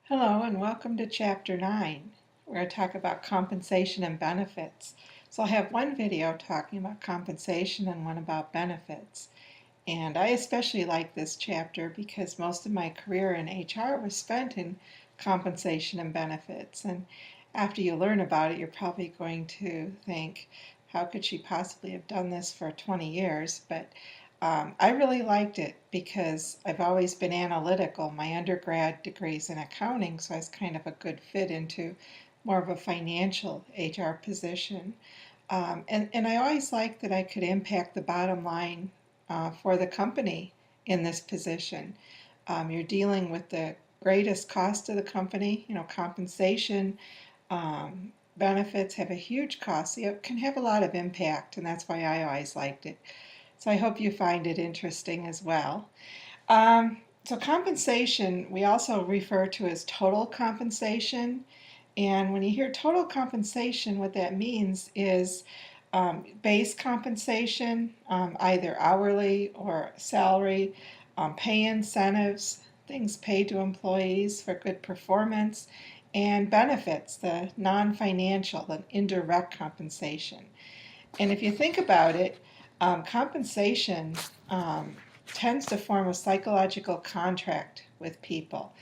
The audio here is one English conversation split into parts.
Hello and welcome to Chapter 9. We're going to talk about compensation and benefits. So I'll have one video talking about compensation and one about benefits. And I especially like this chapter because most of my career in HR was spent in compensation and benefits. And after you learn about it, you're probably going to think, how could she possibly have done this for 20 years? But I really liked it because I've always been analytical. My undergrad degree's in accounting, so I was kind of a good fit into more of a financial HR position. And I always liked that I could impact the bottom line for the company in this position. You're dealing with the greatest cost of the company, compensation, benefits have a huge cost. So it can have a lot of impact, and that's why I always liked it. So I hope you find it interesting as well. So compensation, we also refer to as total compensation. And when you hear total compensation, what that means is base compensation, either hourly or salary, pay incentives, things paid to employees for good performance, and benefits, the non-financial, the indirect compensation. And if you think about it, compensation tends to form a psychological contract with people,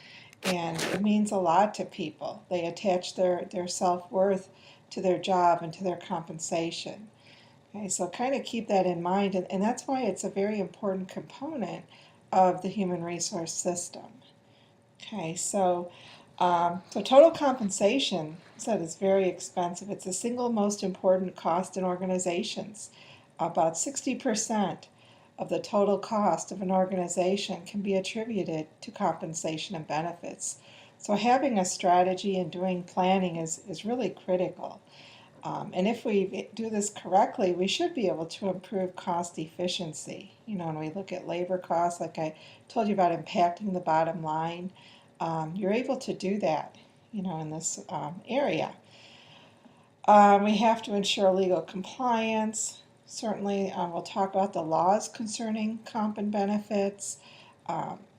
and it means a lot to people. They attach their self-worth to their job and to their compensation. Okay, so kind of keep that in mind, and that's why it's a very important component of the human resource system. Okay, so total compensation, said, is very expensive. It's the single most important cost in organizations. About 60% of the total cost of an organization can be attributed to compensation and benefits. So having a strategy and doing planning is really critical. And if we do this correctly, we should be able to improve cost efficiency. When we look at labor costs, like I told you about impacting the bottom line, you're able to do that, in this area. We have to ensure legal compliance. Certainly, we'll talk about the laws concerning comp and benefits.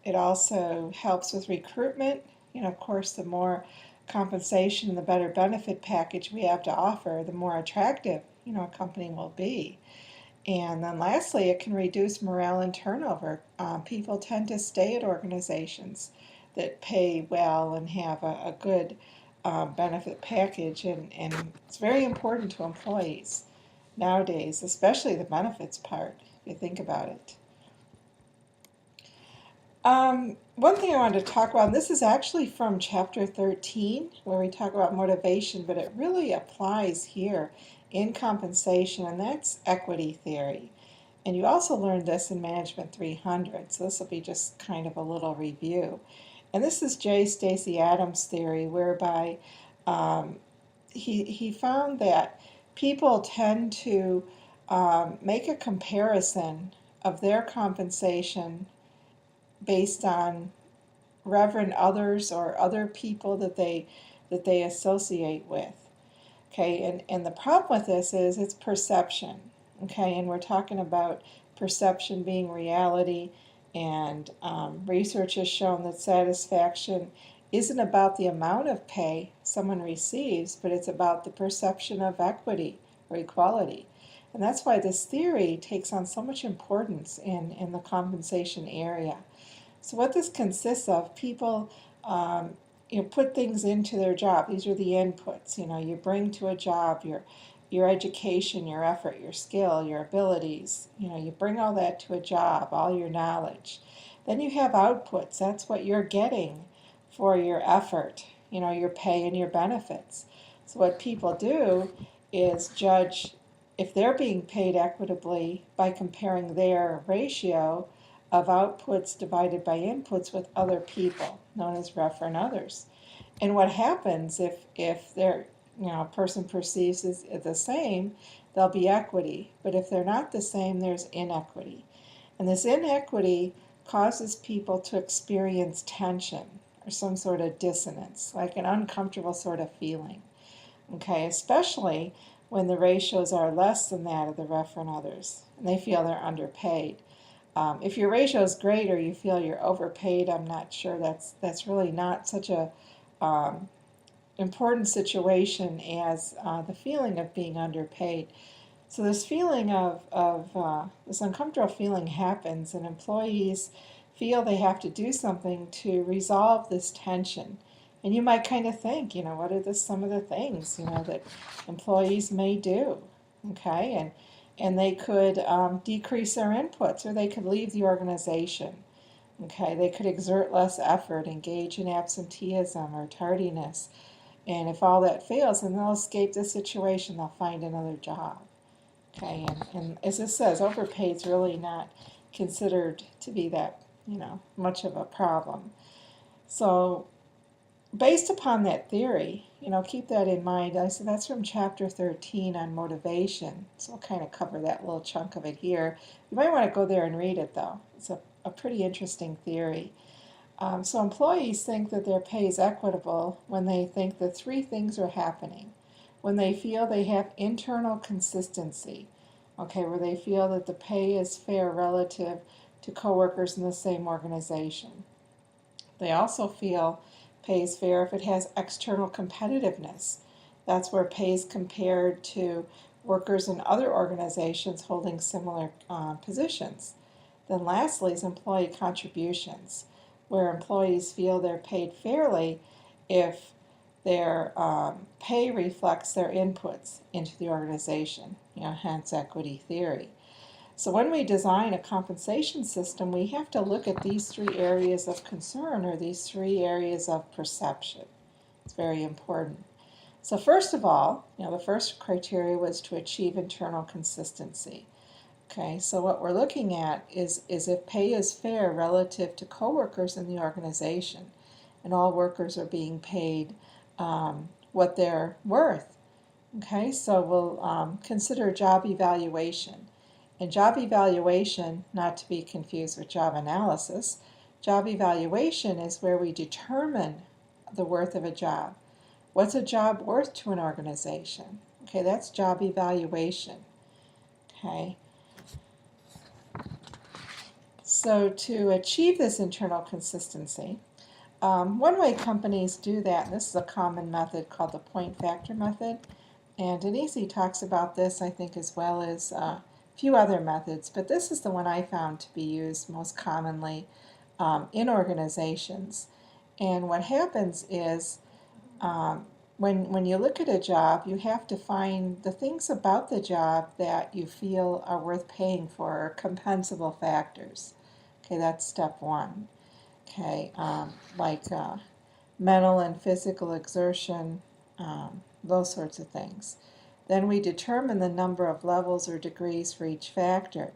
It also helps with recruitment. Of course, the more compensation and the better benefit package we have to offer, the more attractive, a company will be. And then lastly, it can reduce morale and turnover. People tend to stay at organizations that pay well and have a good benefit package, and it's very important to employees nowadays, especially the benefits part, if you think about it. One thing I wanted to talk about, and this is actually from chapter 13, where we talk about motivation, but it really applies here in compensation, and that's equity theory. And you also learned this in Management 300, so this will be just kind of a little review. And this is J. Stacy Adams' theory, whereby he found that people tend to make a comparison of their compensation based on reverend others or other people that they associate with. Okay, and the problem with this is it's perception. Okay, and we're talking about perception being reality, and research has shown that satisfaction isn't about the amount of pay someone receives, but it's about the perception of equity or equality. And that's why this theory takes on so much importance in the compensation area. So what this consists of, people put things into their job. These are the inputs, you bring to a job, your education, your effort, your skill, your abilities. You bring all that to a job, all your knowledge. Then you have outputs. That's what you're getting for your effort, your pay and your benefits. So what people do is judge if they're being paid equitably by comparing their ratio of outputs divided by inputs with other people, known as referent others. And what happens if they're, a person perceives as the same, there'll be equity. But if they're not the same, there's inequity. And this inequity causes people to experience tension or some sort of dissonance, like an uncomfortable sort of feeling. Okay, especially when the ratios are less than that of the referent others, and they feel they're underpaid. If your ratio is greater, you feel you're overpaid. I'm not sure that's really not such a important situation as the feeling of being underpaid. So this feeling of this uncomfortable feeling happens, and employees feel they have to do something to resolve this tension. And you might kind of think, what are some of the things, that employees may do, okay? And they could decrease their inputs, or they could leave the organization, okay? They could exert less effort, engage in absenteeism or tardiness. And if all that fails, then they'll escape the situation, they'll find another job. Okay, and as it says, overpaid is really not considered to be that, much of a problem. So based upon that theory, keep that in mind. I said that's from chapter 13 on motivation. So I'll kind of cover that little chunk of it here. You might want to go there and read it, though. It's a pretty interesting theory. So employees think that their pay is equitable when they think that three things are happening. When they feel they have internal consistency, okay, where they feel that the pay is fair relative to coworkers in the same organization. They also feel pay is fair if it has external competitiveness. That's where pay is compared to workers in other organizations holding similar positions. Then lastly is employee contributions, where employees feel they're paid fairly if their pay reflects their inputs into the organization, hence equity theory. So when we design a compensation system, we have to look at these three areas of concern, or these three areas of perception. It's very important. So first of all, the first criteria was to achieve internal consistency. Okay, so what we're looking at is if pay is fair relative to coworkers in the organization, and all workers are being paid what they're worth. Okay, so we'll consider job evaluation. And job evaluation, not to be confused with job analysis, job evaluation is where we determine the worth of a job. What's a job worth to an organization? Okay, that's job evaluation. Okay. So to achieve this internal consistency, one way companies do that, and this is a common method called the point factor method, and Denise talks about this, I think, as well as a few other methods, but this is the one I found to be used most commonly in organizations. And what happens is when you look at a job, you have to find the things about the job that you feel are worth paying for, or compensable factors. Okay, that's step one. Okay, like mental and physical exertion, those sorts of things. Then we determine the number of levels or degrees for each factor.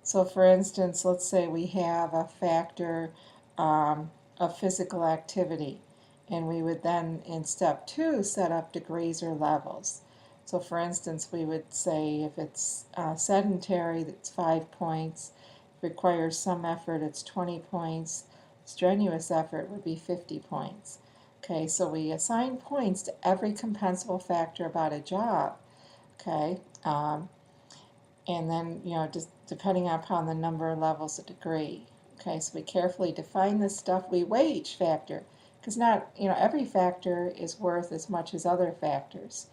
So for instance, let's say we have a factor of physical activity, and we would then in step 2 set up degrees or levels. So for instance, we would say if it's sedentary, that's 5 points, requires some effort, it's 20 points, strenuous effort would be 50 points. Okay, so we assign points to every compensable factor about a job. Okay, and then, just depending upon the number of levels of degree. Okay, so we carefully define this stuff. We weigh each factor, because not, every factor is worth as much as other factors.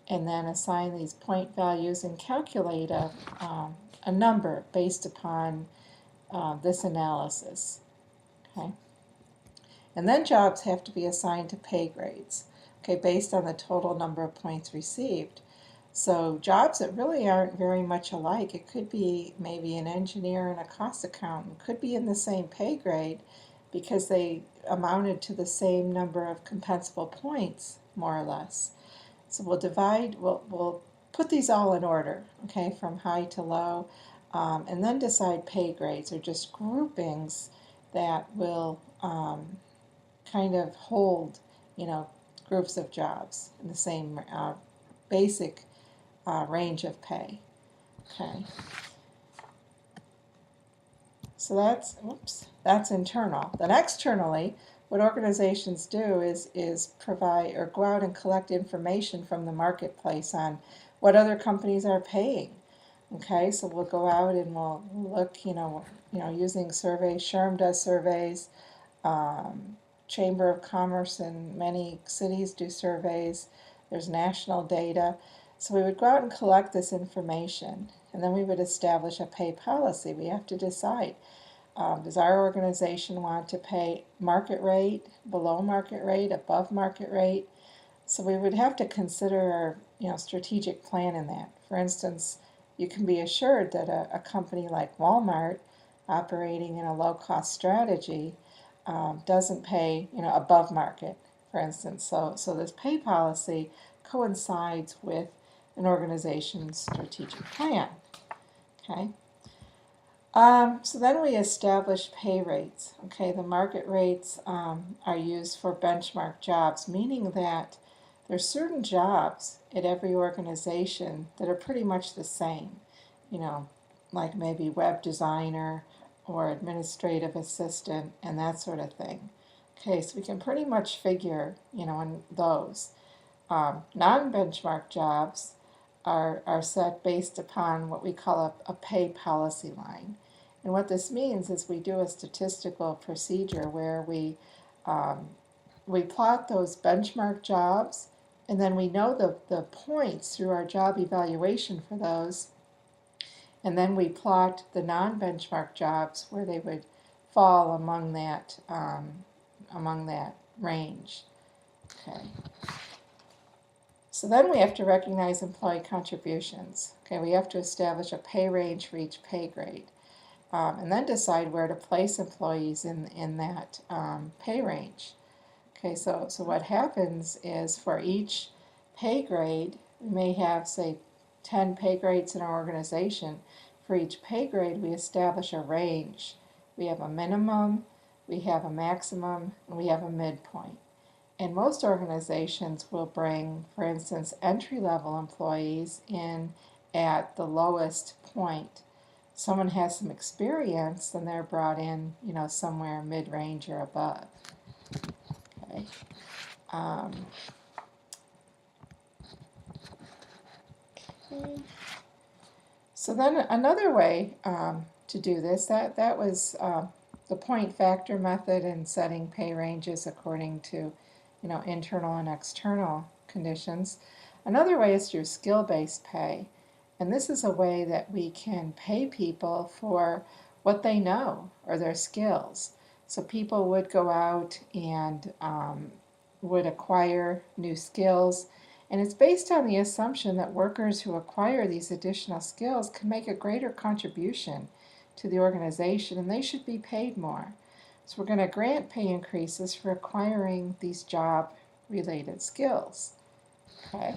And then assign these point values and calculate a number based upon this analysis. Okay, and then jobs have to be assigned to pay grades, okay, based on the total number of points received. So jobs that really aren't very much alike, it could be maybe an engineer and a cost accountant, could be in the same pay grade because they amounted to the same number of compensable points, more or less. So we'll put these all in order, okay, from high to low, and then decide pay grades, or just groupings that will kind of hold, groups of jobs in the same basic range of pay. Okay. So that's internal. Then externally, what organizations do is provide or go out and collect information from the marketplace on what other companies are paying. Okay, so we'll go out and we'll look, using surveys. SHRM does surveys. Chamber of Commerce in many cities do surveys. There's national data. So we would go out and collect this information, and then we would establish a pay policy. We have to decide, does our organization want to pay market rate, below market rate, above market rate? So we would have to consider our strategic plan in that. For instance, you can be assured that a company like Walmart, operating in a low-cost strategy, doesn't pay above market, for instance. So this pay policy coincides with an organization's strategic plan. Okay. So then we establish pay rates. Okay, the market rates are used for benchmark jobs, meaning that there's certain jobs at every organization that are pretty much the same. Like maybe web designer or administrative assistant and that sort of thing. Okay, so we can pretty much figure, in those. Non-benchmark jobs are set based upon what we call a pay policy line. And what this means is we do a statistical procedure where we plot those benchmark jobs, and then we know the points through our job evaluation for those, and then we plot the non-benchmark jobs where they would fall among that range. Okay. So then we have to recognize employee contributions. Okay, we have to establish a pay range for each pay grade, and then decide where to place employees in that pay range. Okay, so what happens is for each pay grade, we may have, say, 10 pay grades in our organization. For each pay grade, we establish a range. We have a minimum, we have a maximum, and we have a midpoint. And most organizations will bring, for instance, entry-level employees in at the lowest point. Someone has some experience, then they're brought in, somewhere mid-range or above. Okay. So then another way to do this, that was the point factor method in setting pay ranges according to internal and external conditions. Another way is through skill-based pay. And this is a way that we can pay people for what they know or their skills. So people would go out and would acquire new skills. And it's based on the assumption that workers who acquire these additional skills can make a greater contribution to the organization, and they should be paid more. So we're going to grant pay increases for acquiring these job-related skills. Okay.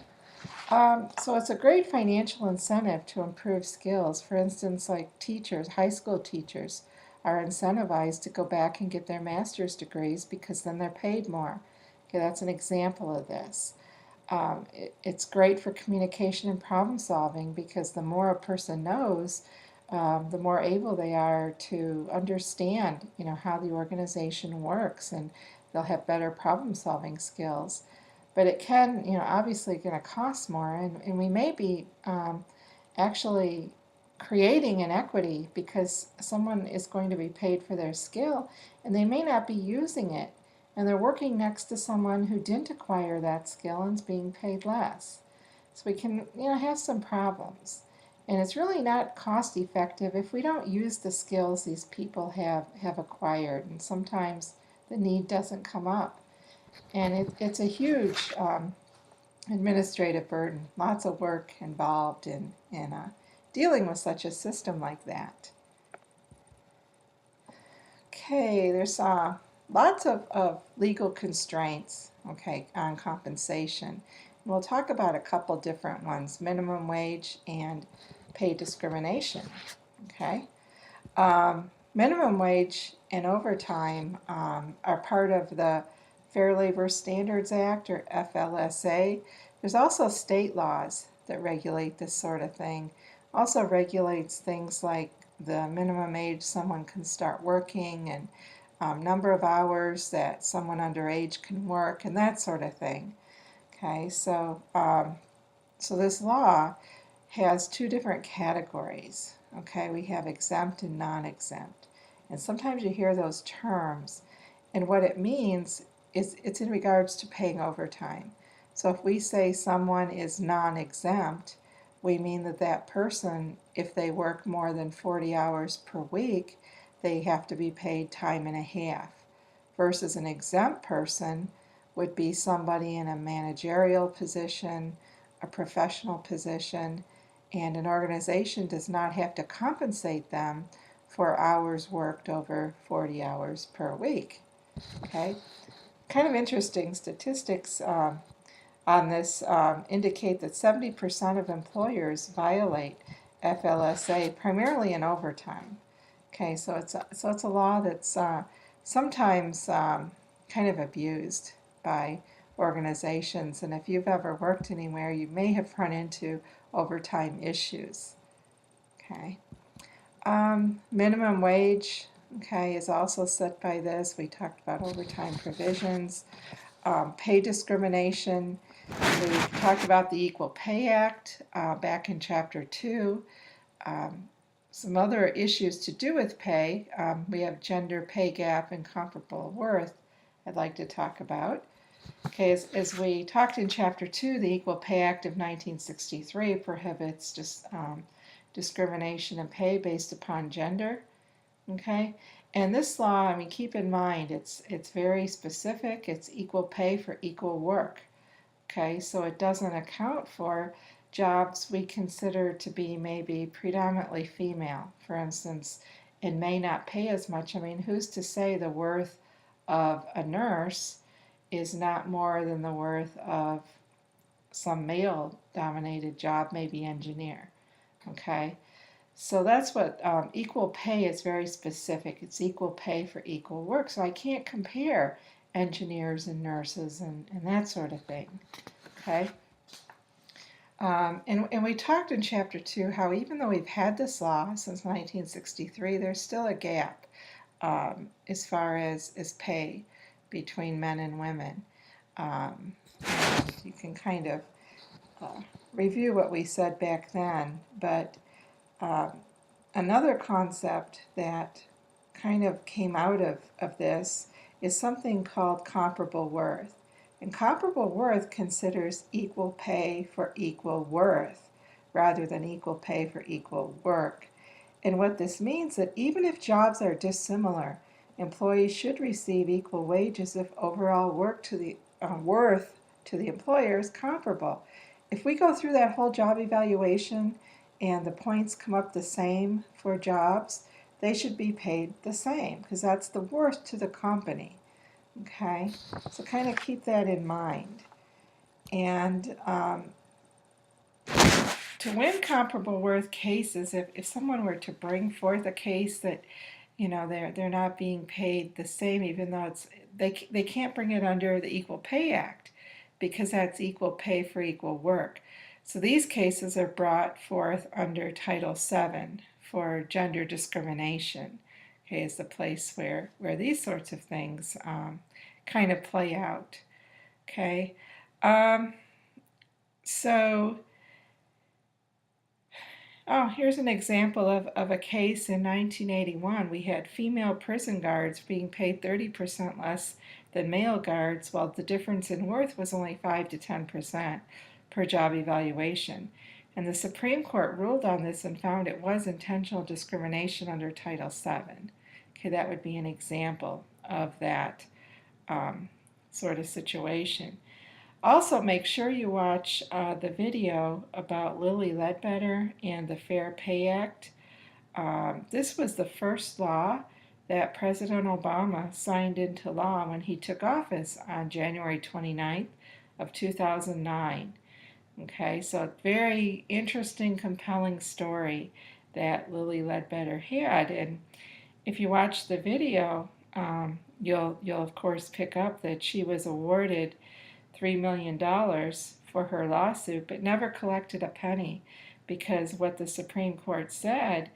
So it's a great financial incentive to improve skills. For instance, like teachers, high school teachers, are incentivized to go back and get their master's degrees because then they're paid more. Okay, that's an example of this. It's great for communication and problem solving because the more a person knows, the more able they are to understand, how the organization works, and they'll have better problem solving skills. But it can, obviously going to cost more, and we may be actually creating inequity because someone is going to be paid for their skill and they may not be using it, and they're working next to someone who didn't acquire that skill and is being paid less. So we can, have some problems. And it's really not cost effective if we don't use the skills these people have acquired, and sometimes the need doesn't come up. And it's a huge administrative burden, lots of work involved in dealing with such a system like that. Okay, there's lots of legal constraints, on compensation. And we'll talk about a couple different ones: minimum wage and pay discrimination. Okay, minimum wage and overtime are part of the Fair Labor Standards Act, or FLSA. There's also state laws that regulate this sort of thing. Also regulates things like the minimum age someone can start working, and number of hours that someone underage can work, and that sort of thing. Okay, so this law has two different categories. Okay, we have exempt and non-exempt. And sometimes you hear those terms, And what it means is it's in regards to paying overtime. So if we say someone is non-exempt, we mean that that person, if they work more than 40 hours per week, they have to be paid time and a half. Versus an exempt person would be somebody in a managerial position, a professional position, and an organization does not have to compensate them for hours worked over 40 hours per week. Okay, kind of interesting statistics on this indicate that 70% of employers violate FLSA, primarily in overtime. Okay, so it's a law that's sometimes kind of abused by organizations, and if you've ever worked anywhere, you may have run into overtime issues. Okay, minimum wage, okay, is also set by this. We talked about overtime provisions, pay discrimination. We talked about the Equal Pay Act back in Chapter 2. Some other issues to do with pay. We have gender pay gap and comparable worth I'd like to talk about. Okay, as we talked in Chapter 2, the Equal Pay Act of 1963 prohibits discrimination in pay based upon gender. Okay, and this law, I mean, keep in mind, it's very specific. It's equal pay for equal work. Okay, so it doesn't account for jobs we consider to be maybe predominantly female, for instance, and may not pay as much. I mean, who's to say the worth of a nurse is not more than the worth of some male-dominated job, maybe engineer? Okay, so that's what equal pay is, very specific. It's equal pay for equal work. So I can't compare engineers and nurses and that sort of thing. Okay. And we talked in Chapter 2 how even though we've had this law since 1963, there's still a gap as far as pay between men and women. And you can kind of review what we said back then, but another concept that kind of came out of this is something called comparable worth. And comparable worth considers equal pay for equal worth rather than equal pay for equal work. And what this means that even if jobs are dissimilar, employees should receive equal wages if overall worth to the employer is comparable. If we go through that whole job evaluation and the points come up the same for jobs, they should be paid the same because that's the worth to the company. Okay, so kind of keep that in mind. And to win comparable worth cases, if someone were to bring forth a case that, you know, they're not being paid the same, even though they can't bring it under the Equal Pay Act because that's equal pay for equal work. So these cases are brought forth under Title VII for gender discrimination. Okay, is the place where these sorts of things kind of play out. Okay, so here's an example of a case in 1981. We had female prison guards being paid 30% less than male guards, while the difference in worth was only 5 to 10% per job evaluation. And the Supreme Court ruled on this and found it was intentional discrimination under Title VII. Okay, that would be an example of that sort of situation. Also, make sure you watch the video about Lilly Ledbetter and the Fair Pay Act. This was the first law that President Obama signed into law when he took office on January 29th of 2009. Okay, so a very interesting, compelling story that Lilly Ledbetter had. And if you watch the video, you'll of course pick up that she was awarded $3 million for her lawsuit, but never collected a penny, because what the Supreme Court said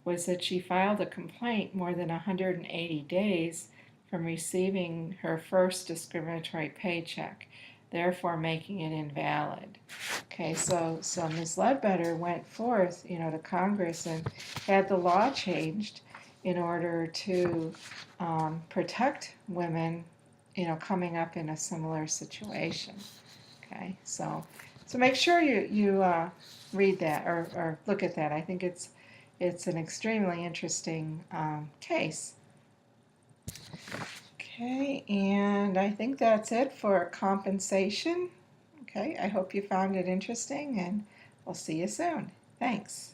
was that she filed a complaint more than 180 days from receiving her first discriminatory paycheck, therefore making it invalid. Okay, so Ms. Ledbetter went forth, to Congress and had the law changed, in order to protect women, coming up in a similar situation. Okay, so make sure you read that or look at that. I think it's an extremely interesting case. Okay, and I think that's it for compensation. Okay, I hope you found it interesting, and we'll see you soon. Thanks.